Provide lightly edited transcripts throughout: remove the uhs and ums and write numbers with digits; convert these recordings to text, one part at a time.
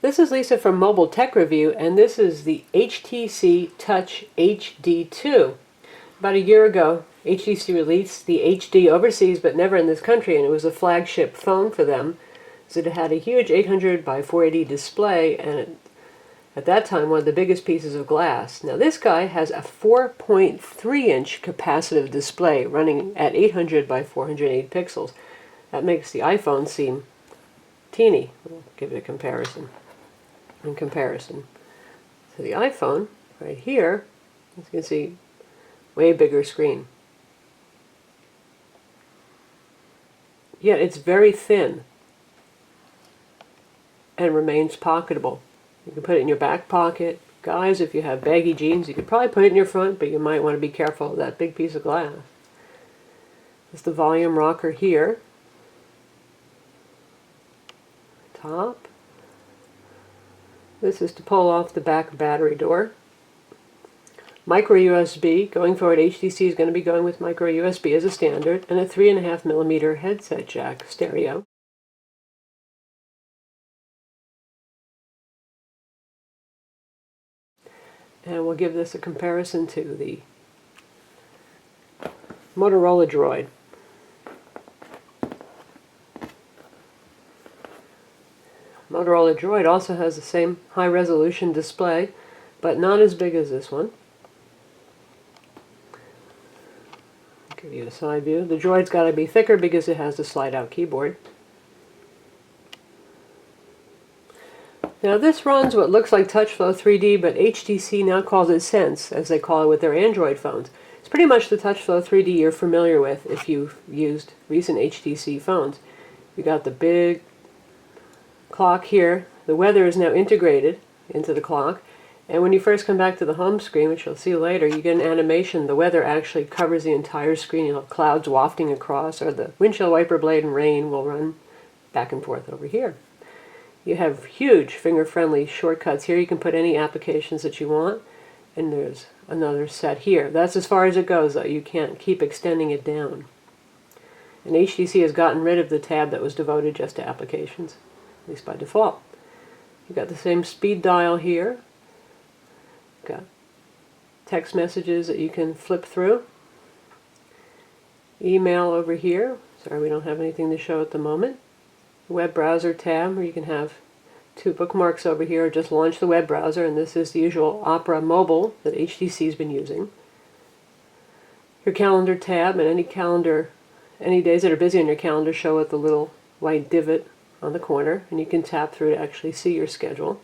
This is Lisa from Mobile Tech Review, and this is the HTC Touch HD2. About a year ago, HTC released the HD overseas, but never in this country, and it was a flagship phone for them. So it had a huge 800 by 480 display, and at that time, one of the biggest pieces of glass. Now this guy has a 4.3-inch capacitive display running at 800 by 408 pixels. That makes the iPhone seem teeny. I'll give it a comparison. In comparison to the iPhone, right here, as you can see, way bigger screen. Yet it's very thin and remains pocketable. You can put it in your back pocket. Guys, if you have baggy jeans, you could probably put it in your front, but you might want to be careful of that big piece of glass. There's the volume rocker here. Top. This is to pull off the back battery door. Micro USB. Going forward, HTC is going to be going with micro USB as a standard, and a 3.5mm headset jack stereo. And we'll give this a comparison to the Motorola Droid. Motorola Droid also has the same high-resolution display, but not as big as this one. I'll give you a side view. The Droid's got to be thicker because it has the slide-out keyboard. Now this runs what looks like TouchFlow 3D, but HTC now calls it Sense, as they call it with their Android phones. It's pretty much the TouchFlow 3D you're familiar with if you've used recent HTC phones. You got the big clock here. The weather is now integrated into the clock, and when you first come back to the home screen, which you'll see later, you get an animation. The weather actually covers the entire screen. You'll have clouds wafting across, or the windshield wiper blade and rain will run back and forth over here. You have huge finger-friendly shortcuts here. You can put any applications that you want, and there's another set here. That's as far as it goes, though. You can't keep extending it down. And HTC has gotten rid of the tab that was devoted just to applications, at least by default. You've got the same speed dial here. You've got text messages that you can flip through. Email over here. Sorry, we don't have anything to show at the moment. Web browser tab, where you can have two bookmarks over here, or just launch the web browser, and this is the usual Opera Mobile that HTC's been using. Your calendar tab, and any days that are busy on your calendar show with the little white divot on the corner, and you can tap through to actually see your schedule.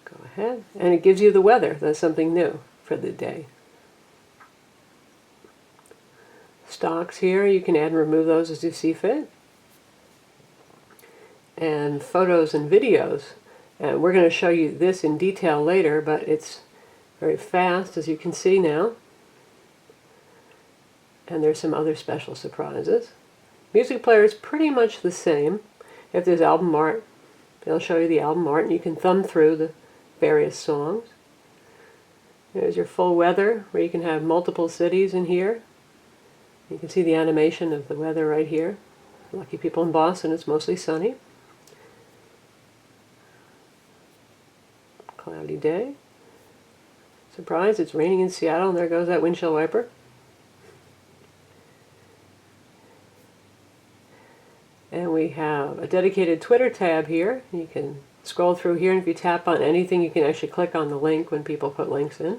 Go ahead, and it gives you the weather. That's something new for the day. Stocks here, you can add and remove those as you see fit. And photos and videos. And we're going to show you this in detail later, but it's very fast, as you can see now. And there's some other special surprises. Music player is pretty much the same. If there's album art, they'll show you the album art, and you can thumb through the various songs. There's your full weather, where you can have multiple cities in here. You can see the animation of the weather right here. Lucky people in Boston, it's mostly sunny. Cloudy day. Surprise, it's raining in Seattle, and there goes that windshield wiper. And we have a dedicated Twitter tab here. You can scroll through here, and if you tap on anything, you can actually click on the link when people put links in.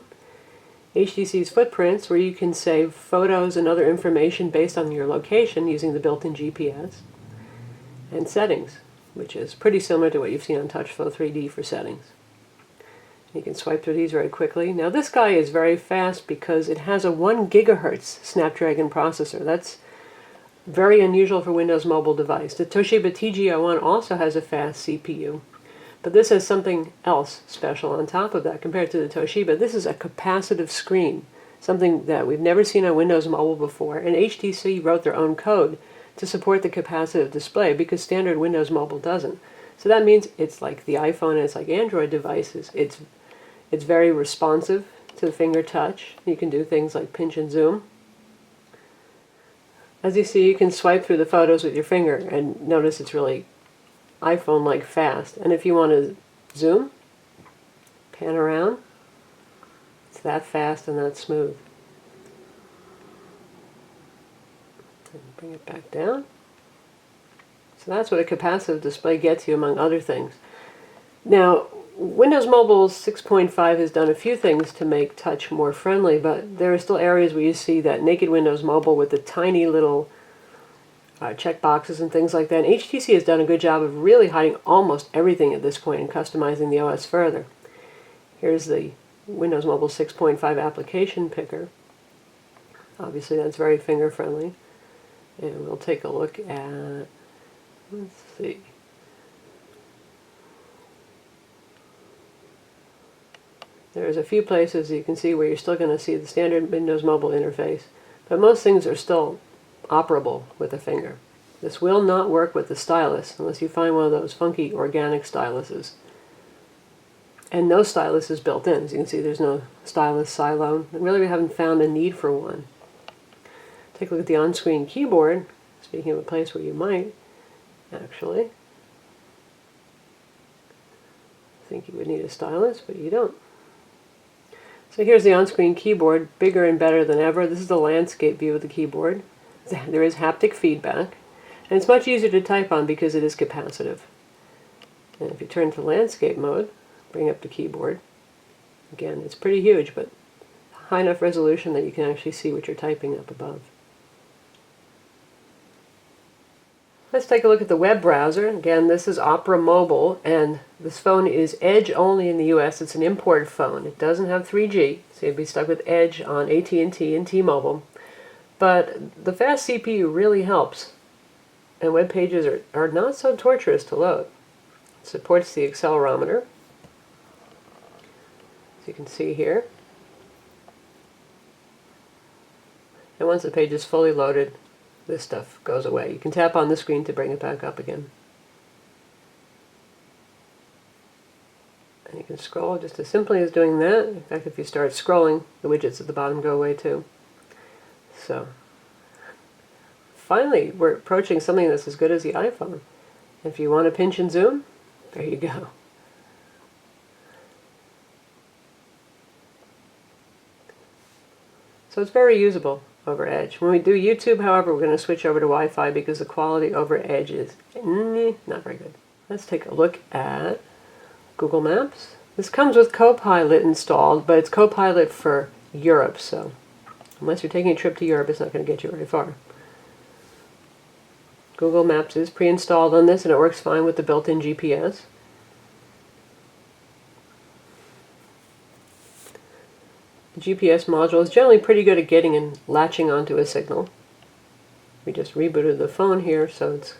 HTC's Footprints, where you can save photos and other information based on your location using the built-in GPS. And Settings, which is pretty similar to what you've seen on TouchFlow 3D for settings. You can swipe through these very quickly. Now this guy is very fast because it has a 1 GHz Snapdragon processor. That's very unusual for Windows mobile device. The Toshiba TG01 also has a fast CPU, but this has something else special on top of that compared to the Toshiba. This is a capacitive screen, something that we've never seen on Windows mobile before, and HTC wrote their own code to support the capacitive display because standard Windows mobile doesn't. So that means it's like the iPhone and it's like Android devices. It's very responsive to the finger touch. You can do things like pinch and zoom. As you see, you can swipe through the photos with your finger, and notice it's really iPhone-like fast. And if you want to zoom, pan around, it's that fast and that smooth. And bring it back down. So that's what a capacitive display gets you, among other things. Now, Windows Mobile 6.5 has done a few things to make touch more friendly, but there are still areas where you see that naked Windows Mobile with the tiny little checkboxes and things like that. And HTC has done a good job of really hiding almost everything at this point and customizing the OS further. Here's the Windows Mobile 6.5 application picker. Obviously that's very finger friendly. And we'll take a look at, let's see. There's a few places you can see where you're still going to see the standard Windows Mobile interface, but most things are still operable with a finger. This will not work with the stylus unless you find one of those funky organic styluses. And no stylus is built in. As you can see, there's no stylus silo. Really, we haven't found a need for one. Take a look at the on-screen keyboard. Speaking of a place where you might actually think you would need a stylus, but you don't. So here's the on-screen keyboard, bigger and better than ever. This is the landscape view of the keyboard. There is haptic feedback, and it's much easier to type on because it is capacitive. And if you turn to landscape mode, bring up the keyboard. Again, it's pretty huge, but high enough resolution that you can actually see what you're typing up above. Let's take a look at the web browser. Again, this is Opera Mobile, and this phone is Edge only in the US. It's an import phone. It doesn't have 3G, so you'd be stuck with Edge on AT&T and T-Mobile. But the fast CPU really helps, and web pages are not so torturous to load. It supports the accelerometer, as you can see here. And once the page is fully loaded, this stuff goes away. You can tap on the screen to bring it back up again. And you can scroll just as simply as doing that. In fact, if you start scrolling, the widgets at the bottom go away too. So, finally, we're approaching something that's as good as the iPhone. And if you want to pinch and zoom, there you go. So it's very usable over Edge. When we do YouTube, however, we're going to switch over to Wi-Fi because the quality over Edge is not very good. Let's take a look at Google Maps. This comes with Copilot installed, but it's Copilot for Europe, so unless you're taking a trip to Europe, it's not going to get you very far. Google Maps is pre-installed on this, and it works fine with the built-in GPS. The GPS module is generally pretty good at getting and latching onto a signal. We just rebooted the phone here, so it's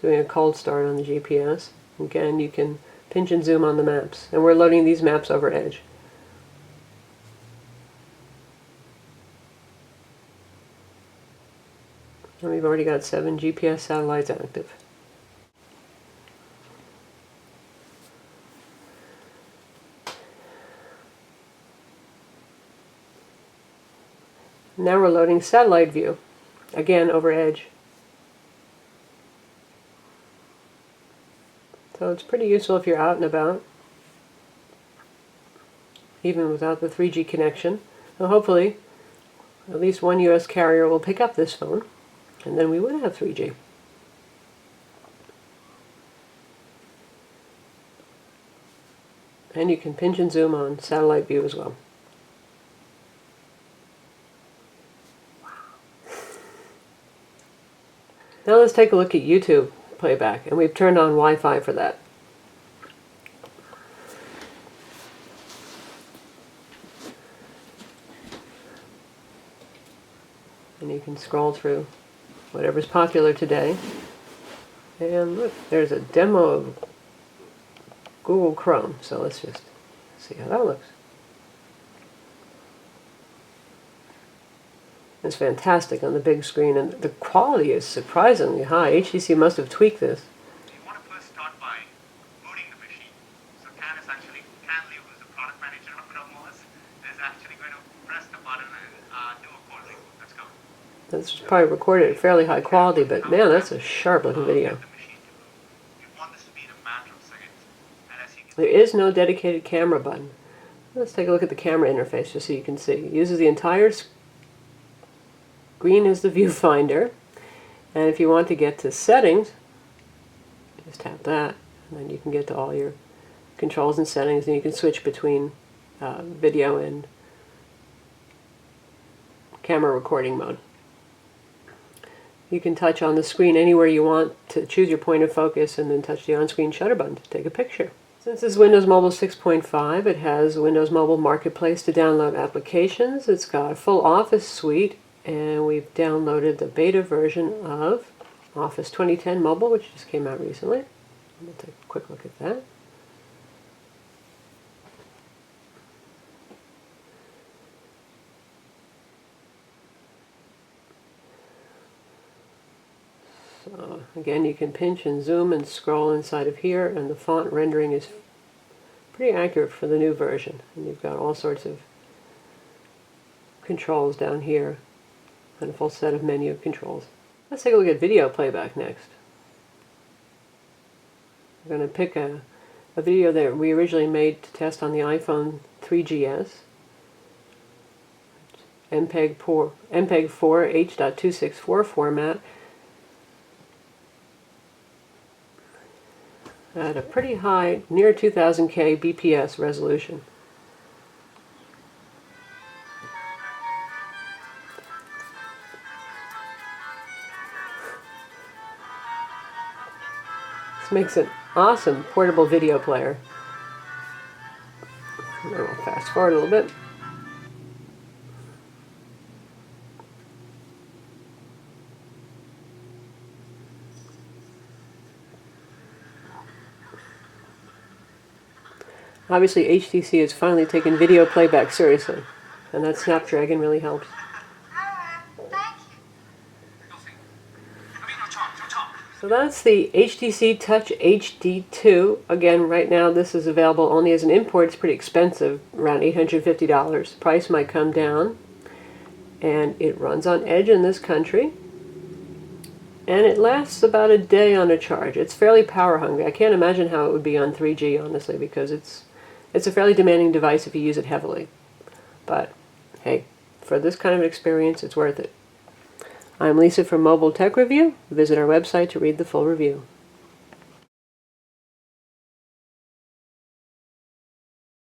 doing a cold start on the GPS. Again, you can pinch and zoom on the maps, and we're loading these maps over Edge. And we've already got 7 GPS satellites active. Now we're loading satellite view, again over Edge. So it's pretty useful if you're out and about, even without the 3G connection. So hopefully, at least one US carrier will pick up this phone, and then we would have 3G. And you can pinch and zoom on satellite view as well. Now let's take a look at YouTube playback, and we've turned on Wi-Fi for that. And you can scroll through whatever's popular today. And look, there's a demo of Google Chrome, so let's just see how that looks. It's fantastic on the big screen, and the quality is surprisingly high. HTC must have tweaked this. You want to first start by booting the machine. So Can Liu, who's the product manager of Promos, is actually going to press the button and do a cold reboot. Let's go. This was probably recorded at fairly high quality, but man, that's a sharp looking video. You want this to be the There is no dedicated camera button. Let's take a look at the camera interface just so you can see. It uses the entire screen as the viewfinder, and if you want to get to settings, just tap that, and then you can get to all your controls and settings, and you can switch between video and camera recording mode. You can touch on the screen anywhere you want to choose your point of focus, and then touch the on-screen shutter button to take a picture. Since it's Windows Mobile 6.5, it has Windows Mobile Marketplace to download applications. It's got a full Office suite, and we've downloaded the beta version of Office 2010 Mobile, which just came out recently. We'll take a quick look at that. So again, you can pinch and zoom and scroll inside of here, and the font rendering is pretty accurate for the new version. And you've got all sorts of controls down here and a full set of menu controls. Let's take a look at video playback next. We're going to pick a video that we originally made to test on the iPhone 3GS. MPEG 4 H.264 format at a pretty high, near 2000K BPS resolution. This makes an awesome portable video player. And we'll fast forward a little bit. Obviously, HTC has finally taken video playback seriously, and that Snapdragon really helps. So that's the HTC Touch HD2. Again, right now this is available only as an import. It's pretty expensive, around $850. Price might come down, and it runs on Edge in this country, and it lasts about a day on a charge. It's fairly power hungry. I can't imagine how it would be on 3G, honestly, because it's a fairly demanding device if you use it heavily. But hey, for this kind of experience, it's worth it. I'm Lisa from Mobile Tech Review. Visit our website to read the full review.